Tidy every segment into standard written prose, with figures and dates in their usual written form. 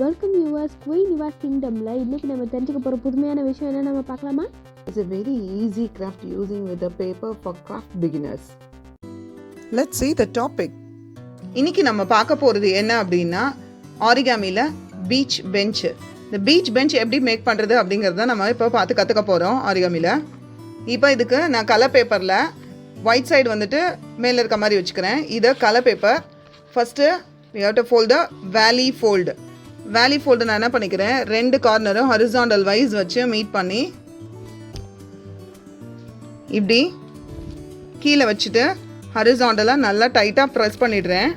Welcome viewers queen your கிங்டம்ல இன்னைக்கு நம்ம தெரிஞ்சுக்க போற புதுமையான விஷயம் என்ன நம்ம பார்க்கலாமா? It's a very easy craft using with a paper for craft beginners. Let's see the topic. இன்னைக்கு நம்ம பார்க்க போறது என்ன அப்படின்னா ஆரிகாமில பீச் பெஞ்ச். இந்த பீச் பெஞ்ச் எப்படி மேக் பண்றது அப்படிங்கறத நம்ம இப்போ பார்த்து கத்துக்க போறோம் ஆரிகாமில. இப்போ இதுக்கு நான் கலர் பேப்பர்ல ஒயிட் சைடு வந்துட்டு மேல இருக்க மாதிரி வச்சுக்கிறேன். இது colour paper. First we have to fold the valley fold. Valley fold நான் என்ன பண்ணிக்கிறேன், ரெண்டு கார்னரும் ஹரிசாண்டல் வைஸ் வச்சு மீட் பண்ணி இப்படி கீழே வச்சுட்டு ஹரிசாண்டலாக நல்லா டைட்டாக ப்ரெஸ் பண்ணிடுறேன்.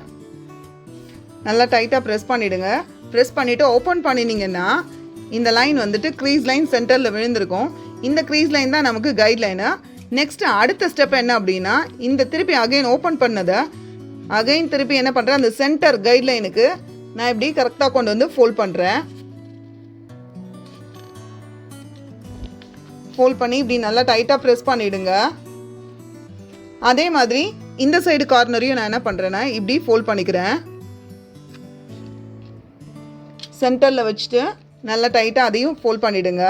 நல்லா டைட்டாக ப்ரெஸ் பண்ணிவிடுங்க. ப்ரெஸ் பண்ணிவிட்டு ஓப்பன் பண்ணினீங்கன்னா இந்த லைன் வந்துட்டு க்ரீஸ் லைன் சென்டரில் விழுந்திருக்கும். இந்த க்ரீஸ் லைன் தான் நமக்கு கைட்லைனு. நெக்ஸ்ட்டு அடுத்த ஸ்டெப் என்ன அப்படின்னா, இந்த திருப்பி அகைன் ஓப்பன் பண்ணதை அகைன் திருப்பி என்ன பண்ணுறேன், அந்த சென்டர் கைட்லைனுக்கு நான் இப்படி கரெக்டாக கொண்டு வந்து ஃபோல்ட் பண்ணுறேன். ஃபோல்ட் பண்ணி இப்படி நல்லா டைட்டாக ப்ரெஸ் பண்ணிவிடுங்க. அதே மாதிரி இந்த சைடு கார்னரையும் நான் என்ன பண்ணுறேன்னா இப்படி ஃபோல்ட் பண்ணிக்கிறேன். சென்டரில் வச்சுட்டு நல்லா டைட்டாக அதையும் ஃபோல்ட் பண்ணிவிடுங்க.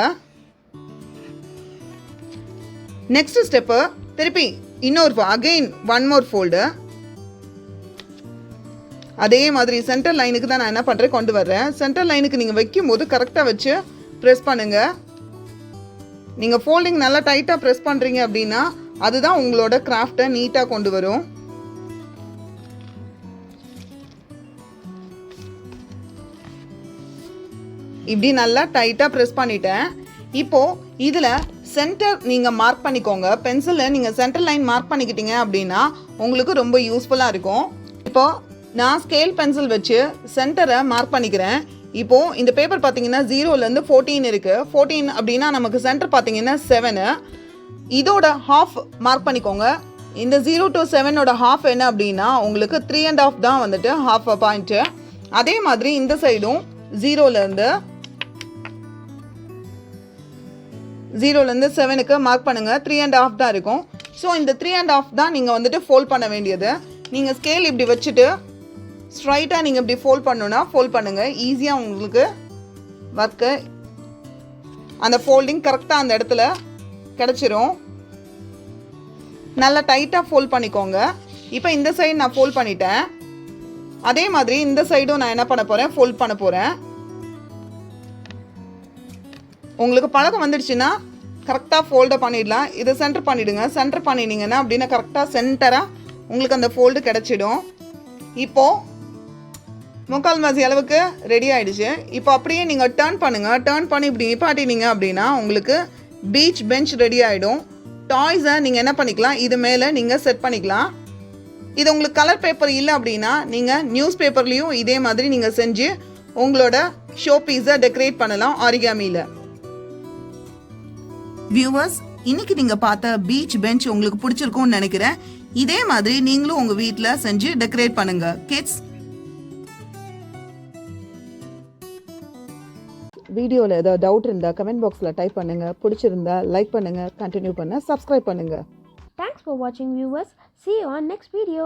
நெக்ஸ்ட் ஸ்டெப்பு திருப்பி இன்னொரு அகெயின் ஒன் மோர் ஃபோல்டு. அதே மாதிரி சென்டர் லைனுக்கு தான் நான் என்ன பண்ணுறேன், கொண்டு வர்றேன். சென்டர் லைனுக்கு நீங்கள் வைக்கும் போது கரெக்டாக வச்சு ப்ரெஸ் பண்ணுங்கள். நீங்கள் ஃபோல்டிங் நல்லா டைட்டாக ப்ரெஸ் பண்ணுறீங்க அப்படின்னா அதுதான் உங்களோட கிராஃப்டை நீட்டாக கொண்டு வரும். இப்படி நல்லா டைட்டாக ப்ரெஸ் பண்ணிட்டேன். இப்போது இதில் சென்டர் நீங்கள் மார்க் பண்ணிக்கோங்க. பென்சிலில் நீங்கள் சென்டர் லைன் மார்க் பண்ணிக்கிட்டீங்க அப்படின்னா உங்களுக்கு ரொம்ப யூஸ்ஃபுல்லாக இருக்கும். இப்போது நான் ஸ்கேல் பென்சில் வச்சு சென்டரை மார்க் பண்ணிக்கிறேன். இப்போது இந்த பேப்பர் பார்த்தீங்கன்னா 0லேருந்து 14 இருக்குது. 14 அப்படின்னா நமக்கு சென்டர் பார்த்தீங்கன்னா 7. இதோட ஹாஃப் மார்க் பண்ணிக்கோங்க. இந்த 0 to 7ஓட ஹாஃப் என்ன அப்படின்னா உங்களுக்கு 3.5 தான் வந்துட்டு ஹாஃப் பாயிண்ட்டு. அதே மாதிரி இந்த சைடும் 0லேருந்து 7க்கு மார்க் பண்ணுங்கள். 3.5 தான் இருக்கும். ஸோ இந்த 3.5 தான் நீங்கள் வந்துட்டு ஃபோல்ட் பண்ண வேண்டியது. நீங்கள் ஸ்கேல் இப்படி வச்சுட்டு ஸ்ட்ரைட்டாக நீங்கள் இப்படி ஃபோல்ட் பண்ணணுன்னா ஃபோல்ட் பண்ணுங்கள். ஈஸியாக உங்களுக்கு ஒர்க்கு அந்த ஃபோல்டிங் கரெக்டாக அந்த இடத்துல கிடச்சிரும். நல்லா டைட்டாக ஃபோல்ட் பண்ணிக்கோங்க. இப்போ இந்த சைடு நான் ஃபோல்ட் பண்ணிட்டேன். அதே மாதிரி இந்த சைடும் நான் என்ன பண்ண போகிறேன், ஃபோல்ட் பண்ண போகிறேன். உங்களுக்கு பழக்கம் வந்துடுச்சுன்னா கரெக்டாக ஃபோல்டை பண்ணிடலாம். இதை சென்டர் பண்ணிவிடுங்க. சென்டர் பண்ணினீங்கன்னா அப்படின்னா கரெக்டாக சென்டராக உங்களுக்கு அந்த ஃபோல்டு கிடச்சிடும். இப்போது 3/4 மாசி அளவுக்கு ரெடி ஆகிடுச்சு. இப்போ அப்படியே நீங்கள் டர்ன் பண்ணுங்கள். டர்ன் பண்ணி இப்படி நிப்பாட்டினீங்க அப்படின்னா உங்களுக்கு பீச் பெஞ்ச் ரெடி ஆகிடும். டாய்ஸை நீங்கள் என்ன பண்ணிக்கலாம், இது மேலே நீங்கள் செட் பண்ணிக்கலாம். இது உங்களுக்கு கலர் பேப்பர் இல்லை அப்படின்னா நீங்கள் நியூஸ் பேப்பர்லேயும் இதே மாதிரி நீங்கள் செஞ்சு உங்களோட ஷோ பீஸை டெக்கரேட் பண்ணலாம் ஆரிகாமியில். வியூவர்ஸ், இன்னைக்கு நீங்கள் பார்த்த பீச் பெஞ்ச் உங்களுக்கு பிடிச்சிருக்கும்னு நினைக்கிறேன். இதே மாதிரி நீங்களும் உங்கள் வீட்டில் செஞ்சு டெக்கரேட் பண்ணுங்க கிட்ஸ். வீடியோவில் ஏதாவது டவுட் இருந்தால் கமெண்ட் பாக்ஸில் டைப் பண்ணுங்கள். பிடிச்சிருந்தா லைக் பண்ணுங்கள், கண்டினியூ பண்ண சப்ஸ்கிரைப் பண்ணுங்கள். Thanks for watching viewers. See you on next video.